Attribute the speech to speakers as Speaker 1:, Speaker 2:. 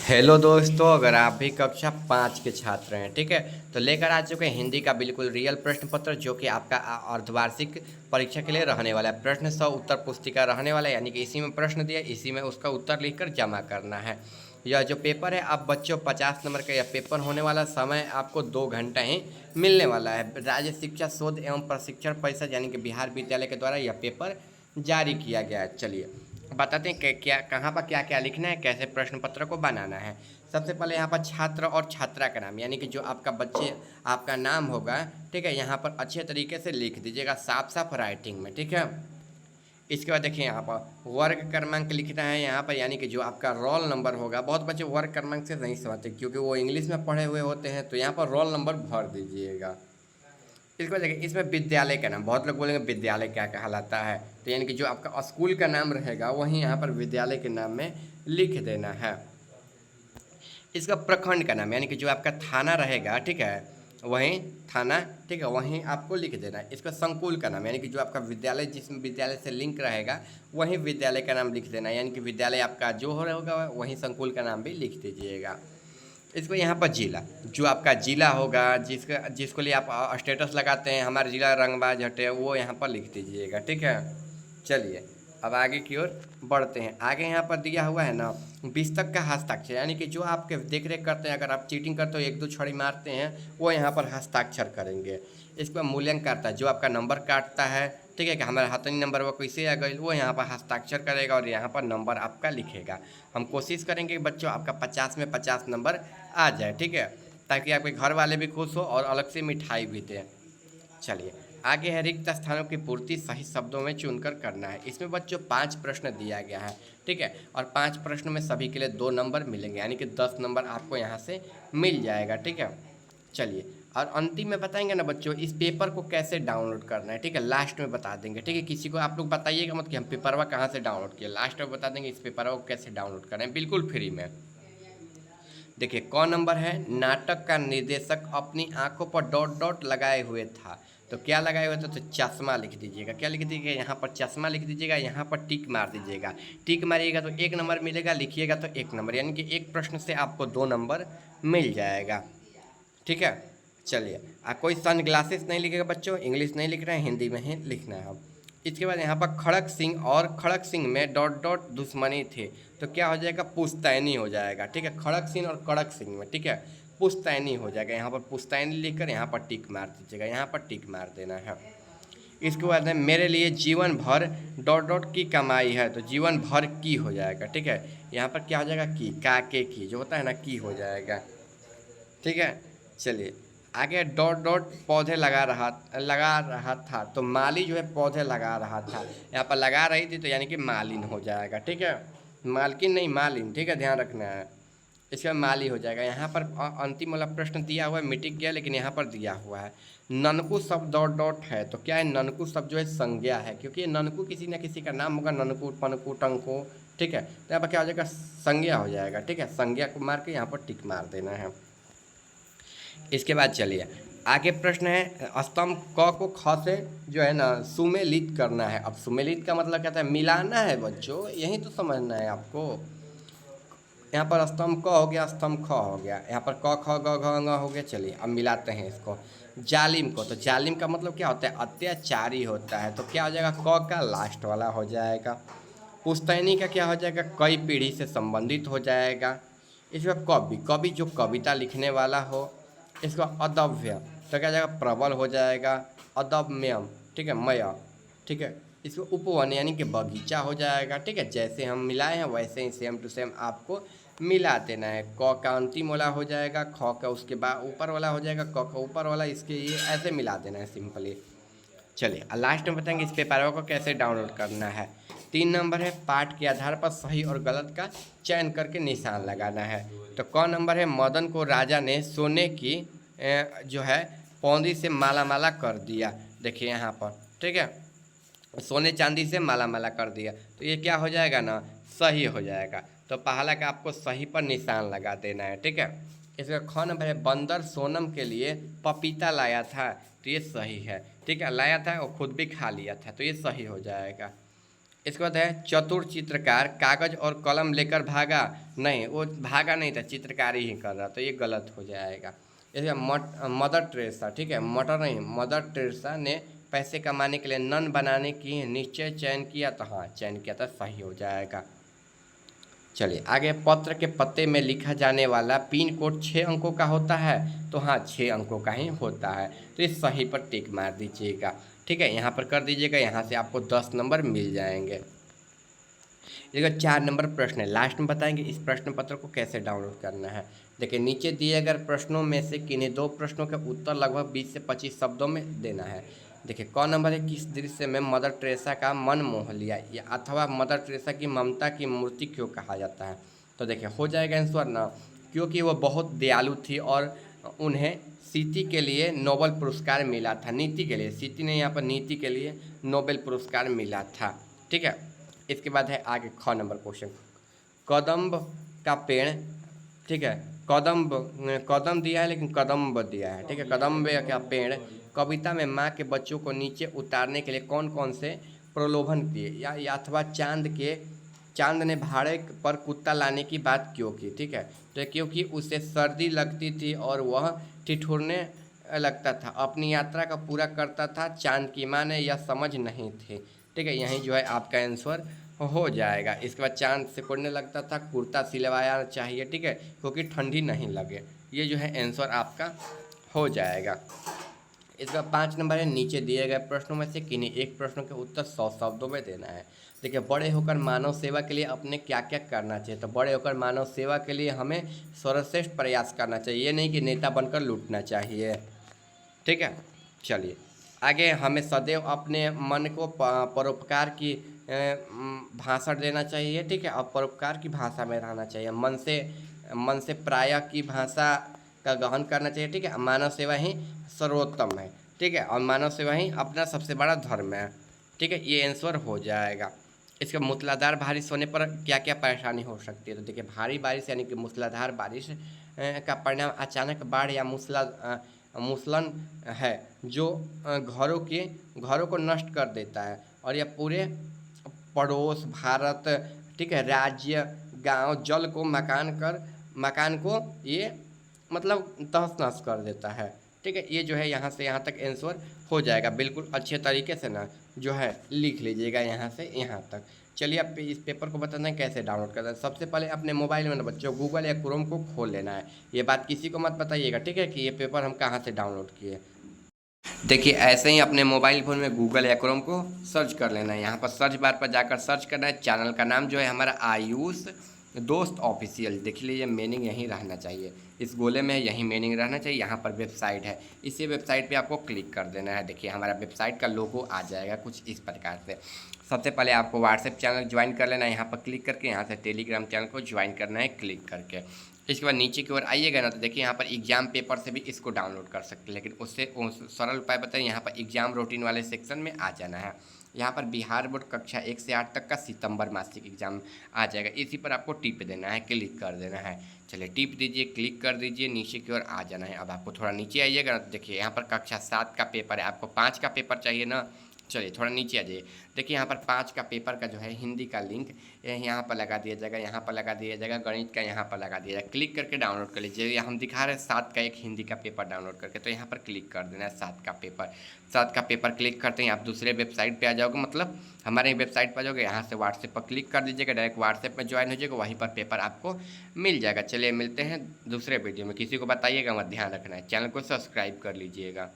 Speaker 1: Hello दोस्तों, अगर आप भी कक्षा 5 के छात्र हैं, ठीक है, तो लेकर आ चुके हैं हिंदी का बिल्कुल रियल प्रश्न पत्र जो कि आपका अर्धवार्षिक परीक्षा के लिए रहने वाला है। प्रश्न सौ उत्तर पुस्तिका रहने वाला है, यानी कि इसी में प्रश्न दिया, इसी में उसका उत्तर लिखकर जमा करना है। यह जो पेपर है आप बच्चों 50 नंबर का यह पेपर होने वाला, समय आपको 2 घंटा ही मिलने वाला है। राज्य शिक्षा शोध एवं प्रशिक्षण परिषद यानी कि बिहार विद्यालय के द्वारा यह पेपर जारी किया गया है। चलिए बताते हैं कि क्या कहाँ पर क्या क्या लिखना है, कैसे प्रश्न पत्र को बनाना है। सबसे पहले यहाँ पर छात्र और छात्रा का नाम, यानी कि जो आपका बच्चे आपका नाम होगा, ठीक है, यहाँ पर अच्छे तरीके से लिख दीजिएगा, साफ साफ राइटिंग में, ठीक है। इसके बाद देखिए यहाँ पर वर्ग क्रमांक लिखना है यहाँ पर, यानी कि जो आपका रोल नंबर होगा। बहुत बच्चे वर्ग क्रमांक से नहीं समझते क्योंकि वो इंग्लिश में पढ़े हुए होते हैं, तो यहाँ पर रोल नंबर भर दीजिएगा। इसको देखिए, इसमें विद्यालय का नाम, बहुत लोग बोलेंगे विद्यालय क्या कहलाता है, तो यानी कि जो आपका स्कूल का नाम रहेगा वहीं यहाँ पर विद्यालय के नाम में लिख देना है। इसका प्रखंड का नाम, यानी कि जो आपका थाना रहेगा, ठीक है, वहीं थाना, ठीक है, वहीं आपको लिख देना है। इसका संकुल का नाम, यानी कि जो आपका विद्यालय जिस विद्यालय से लिंक रहेगा वहीं विद्यालय का नाम लिख देना है, यानी कि विद्यालय आपका जो हो रहा होगा वहीं संकुल का नाम भी लिख दीजिएगा। इसको यहाँ पर जिला, जो आपका जिला होगा, जिसको लिए आप स्टेटस लगाते हैं हमारा जिला रंगबाज हटे, वो यहाँ पर लिख दीजिएगा, ठीक है। चलिए अब आगे की ओर बढ़ते हैं। आगे यहाँ पर दिया हुआ है ना, 20 तक का हस्ताक्षर, यानी कि जो आपके देख रेख करते हैं, अगर आप चीटिंग करते हो 1-2 छड़ी मारते हैं, वो यहाँ पर हस्ताक्षर करेंगे। इसके बाद मूल्यांकनकर्ता, जो आपका नंबर काटता है, ठीक है, कि हमारा हाथनी नंबर वो कैसे आ गई, वो यहाँ पर हस्ताक्षर करेगा और यहाँ पर नंबर आपका लिखेगा। हम कोशिश करेंगे कि बच्चों आपका 50 में 50 नंबर आ जाए, ठीक है, ताकि आपके घर वाले भी खुश हो और अलग से मिठाई भी दें। चलिए आगे है, रिक्त स्थानों की पूर्ति सही शब्दों में चुनकर करना है। इसमें बच्चों 5 प्रश्न दिया गया है, ठीक है, और 5 प्रश्नों में सभी के लिए 2 नंबर मिलेंगे, यानी कि 10 नंबर आपको यहाँ से मिल जाएगा, ठीक है। चलिए और अंतिम में बताएंगे ना बच्चों इस पेपर को कैसे डाउनलोड करना है, ठीक है, लास्ट में बता देंगे, ठीक है। किसी को आप लोग बताइएगा मत कि हम पेपरवा कहाँ से डाउनलोड किया, लास्ट में बता देंगे इस पेपरवा को कैसे डाउनलोड करना है, बिल्कुल फ्री में। देखिए कौन नंबर है, नाटक का निर्देशक अपनी आंखों पर डॉट डॉट लगाए हुए था, तो क्या लगाए हुए थे, तो चश्मा लिख दीजिएगा। क्या लिख दीजिएगा, यहाँ पर चश्मा लिख दीजिएगा, यहाँ पर टिक मार दीजिएगा। टिक मारिएगा तो 1 नंबर मिलेगा, लिखिएगा तो 1 नंबर, यानी कि एक प्रश्न से आपको 2 नंबर मिल जाएगा, ठीक है। चलिए कोई सन ग्लासेस नहीं लिखेगा बच्चों, इंग्लिश नहीं लिख रहे हैं, हिंदी में ही लिखना है अब। इसके बाद यहाँ पर खड़क सिंह और खड़क सिंह में डॉट डॉट दुश्मनी थे, तो क्या हो जाएगा, पुश्तैनी हो जाएगा, ठीक है। खड़क सिंह और कड़क सिंह में, ठीक है, पुश्तैनी हो जाएगा। यहाँ पर पुश्तैनी लिखकर यहाँ पर टिक मार दीजिएगा, यहाँ पर टिक मार देना है। इसके बाद है, मेरे लिए जीवन भर डॉट डॉट की कमाई है, तो जीवन भर की हो जाएगा, ठीक है। यहाँ पर क्या हो जाएगा, की, का के की जो होता है ना, की हो जाएगा, ठीक है। चलिए आगे डॉट डॉट पौधे लगा रहा था, तो माली जो है पौधे लगा रहा था, यहाँ पर लगा रही थी तो यानी कि मालिन हो जाएगा, ठीक है, मालकिन नहीं मालिन, ठीक है, ध्यान रखना है। इसके बाद माली हो जाएगा। यहाँ पर अंतिम वाला प्रश्न दिया हुआ है, मिटिक गया, लेकिन यहाँ पर दिया हुआ है ननकू शब्द डॉट डॉट है, तो क्या है, ननकू शब्द जो है संज्ञा है, क्योंकि ये ननकू किसी न किसी का नाम होगा, ननकू पनकू टंकू, ठीक है, तो यहाँ पर क्या हो जाएगा, संज्ञा हो जाएगा, ठीक है। संज्ञा को मार के यहाँ पर टिक मार देना है। इसके बाद चलिए आगे प्रश्न है, स्तंभ क को ख से जो है ना सुमेलित करना है। अब सुमेलित का मतलब क्या है, मिलाना है बच्चों, यही तो समझना है आपको। यहाँ पर स्तंभ क हो गया, स्तंभ ख हो गया, यहाँ पर क ख ग घ ङ हो गया। चलिए अब मिलाते हैं इसको। जालिम को, तो जालिम का मतलब क्या होता है, अत्याचारी होता है, तो क्या हो जाएगा, क का लास्ट वाला हो जाएगा। पुश्तैनी का क्या हो जाएगा, कई पीढ़ी से संबंधित हो जाएगा। इसमें कवि, कवि जो कविता लिखने वाला हो। इसको अदव्य, तो क्या हो जाएगा, प्रबल हो जाएगा। अदम्यम, ठीक है, मय, ठीक है। इसको उपवन यानी कि बगीचा हो जाएगा, ठीक है। जैसे हम मिलाए हैं वैसे ही सेम टू सेम आपको मिला देना है। क का अंतिम वाला हो जाएगा, ख का उसके बाद ऊपर वाला हो जाएगा, क का ऊपर वाला, इसके ये ऐसे मिला देना है सिंपली। चलिए लास्ट में बताएंगे इस पेपर को कैसे डाउनलोड करना है। 3 नंबर है, पाठ के आधार पर सही और गलत का चयन करके निशान लगाना है। तो कौन नंबर है, मदन को राजा ने सोने की जो है पौंदी से माला माला कर दिया। देखिए यहाँ पर, ठीक है, सोने चांदी से माला माला कर दिया, तो ये क्या हो जाएगा ना, सही हो जाएगा। तो पहला का आपको सही पर निशान लगा देना है, ठीक है। इसका ख नंबर है, बंदर सोनम के लिए पपीता लाया था, तो ये सही है, ठीक है, लाया था और खुद भी खा लिया था, तो ये सही हो जाएगा। इसके बाद है चतुर चित्रकार कागज और कलम लेकर भागा, नहीं वो भागा नहीं था, चित्रकारी ही कर रहा, तो ये गलत हो जाएगा। इसके मदर टेरेसा, ठीक है, मटर नहीं, मदर टेरेसा ने पैसे कमाने के लिए नन बनाने की निश्चय चयन किया, तो हाँ चयन किया था, सही हो जाएगा। चलिए आगे, पत्र के पत्ते में लिखा जाने वाला पिन कोड 6 अंकों का होता है, तो हाँ 6 अंकों का ही होता है, तो इस सही पर टिक मार दीजिएगा। ठीक है, यहाँ पर कर दीजिएगा, यहाँ से आपको 10 नंबर मिल जाएंगे। इसका 4 नंबर प्रश्न है, लास्ट में बताएंगे इस प्रश्न पत्र को कैसे डाउनलोड करना है। देखिए नीचे दिए गए प्रश्नों में से किन्हीं 2 प्रश्नों के उत्तर लगभग 20 से 25 शब्दों में देना है। देखिए कौन नंबर है, किस दृश्य में मदर टेरेसा का मन मोह लिया, या अथवा मदर टेरेसा की ममता की मूर्ति क्यों कहा जाता है। तो देखिए हो जाएगा आंसर ना, क्योंकि वो बहुत दयालु थी और उन्हें सीती के लिए नोबेल पुरस्कार मिला था, नीति के लिए, सीती ने यहाँ पर नीति के लिए नोबेल पुरस्कार मिला था। ठीक है, इसके बाद है आगे ख नंबर क्वेश्चन, कदम्ब का पेड़, ठीक है, कदम दिया है लेकिन कदम्ब दिया है, ठीक है, कदम्ब का पेड़ कविता में माँ के बच्चों को नीचे उतारने के लिए कौन कौन से प्रलोभन किए, या अथवा चांद ने भाड़े पर कुत्ता लाने की बात क्यों की। ठीक है, तो क्योंकि उसे सर्दी लगती थी और वह ठिठुरने लगता था, अपनी यात्रा का पूरा करता था, चांद की माँ ने यह समझ नहीं थी। ठीक है, यही जो है आपका आंसर हो जाएगा। इसके बाद चांद सिकुड़ने लगता था, कुर्ता सिलवाया चाहिए, ठीक है, क्योंकि ठंडी नहीं लगे, ये जो है आंसर आपका हो जाएगा। इसका 5 नंबर है, नीचे दिए गए प्रश्नों में से किन्हीं एक प्रश्नों के उत्तर 100 शब्दों में देना है। देखिए बड़े होकर मानव सेवा के लिए अपने क्या क्या करना चाहिए, तो बड़े होकर मानव सेवा के लिए हमें सर्वश्रेष्ठ प्रयास करना चाहिए, ये नहीं कि नेता बनकर लूटना चाहिए। ठीक है, चलिए आगे, हमें सदैव अपने मन को परोपकार की भाषण देना चाहिए। ठीक है, और परोपकार की भाषा में रहना चाहिए, मन से प्राय की भाषा का गहन करना चाहिए। ठीक है, मानव सेवा ही सर्वोत्तम है। ठीक है, और मानव सेवा ही अपना सबसे बड़ा धर्म है। ठीक है, ये आंसर हो जाएगा। इसके मूसलाधार बारिश होने पर क्या क्या परेशानी हो सकती है, तो देखिए भारी बारिश यानी कि मूसलाधार बारिश का परिणाम अचानक बाढ़ या मूसलन है, जो घरों को नष्ट कर देता है, और यह पूरे पड़ोस भारत, ठीक है, राज्य गांव जल को मकान को ये मतलब तहस नहस कर देता है। ठीक है, ये जो है यहाँ से यहाँ तक आंसर हो जाएगा, बिल्कुल अच्छे तरीके से ना जो है लिख लीजिएगा यहाँ से यहाँ तक। चलिए अब इस पेपर को बताते हैं कैसे डाउनलोड करना है। सबसे पहले अपने मोबाइल में ना बच्चों गूगल या क्रोम को खोल लेना है, ये बात किसी को मत बताइएगा, ठीक है, कि ये पेपर हम कहाँ से डाउनलोड किए। देखिए ऐसे ही अपने मोबाइल फ़ोन में गूगल या क्रोम को सर्च कर लेना है, यहाँ पर सर्च बार पर जाकर सर्च करना है, चैनल का नाम जो है हमारा आयुष दोस्त ऑफिशियल, देख लीजिए मीनिंग यहीं रहना चाहिए, इस गोले में यही मीनिंग रहना चाहिए। यहाँ पर वेबसाइट है, इसी वेबसाइट पे आपको क्लिक कर देना है। देखिए हमारा वेबसाइट का लोगो आ जाएगा कुछ इस प्रकार से। सबसे पहले आपको व्हाट्सएप चैनल ज्वाइन कर लेना है, यहाँ पर क्लिक करके, यहाँ से टेलीग्राम चैनल को ज्वाइन करना है क्लिक करके। इसके बाद नीचे की ओर आइएगा ना, तो देखिए यहाँ पर एग्जाम पेपर से भी इसको डाउनलोड कर सकते हैं, लेकिन उससे सरल उपाय बताइए, यहाँ पर एग्जाम रूटीन वाले सेक्शन में आ जाना है। यहाँ पर बिहार बोर्ड कक्षा 1 से 8 तक का सितंबर मासिक एग्जाम आ जाएगा, इसी पर आपको टिप देना है, क्लिक कर देना है। चलिए टिप दीजिए, क्लिक कर दीजिए, नीचे की ओर आ जाना है। अब आपको थोड़ा नीचे आइएगा, देखिए यहाँ पर कक्षा 7 का पेपर है, आपको 5 का पेपर चाहिए ना, चलिए थोड़ा नीचे आ जाइए। देखिए यहाँ पर 5 का पेपर का जो है हिंदी का लिंक यहाँ पर लगा दिया जाएगा, यहाँ पर लगा दिया जाएगा, गणित का यहाँ पर लगा दिया जाएगा, क्लिक करके डाउनलोड कर लीजिए। हम दिखा रहे हैं 7 का एक हिंदी का पेपर डाउनलोड करके, तो यहाँ पर क्लिक कर देना है 7 का पेपर क्लिक करते हैं आप दूसरे वेबसाइट पर आ जाओगे, मतलब हमारे वेबसाइट पर जाओगे, यहाँ से व्हाट्सएप पर क्लिक कर दीजिएगा, डायरेक्ट व्हाट्सएप में ज्वाइन हो जाएगा, वहीं पर पेपर आपको मिल जाएगा। चलिए मिलते हैं दूसरे वीडियो में, किसी को बताइएगा मत, ध्यान रखना है, चैनल को सब्सक्राइब कर लीजिएगा।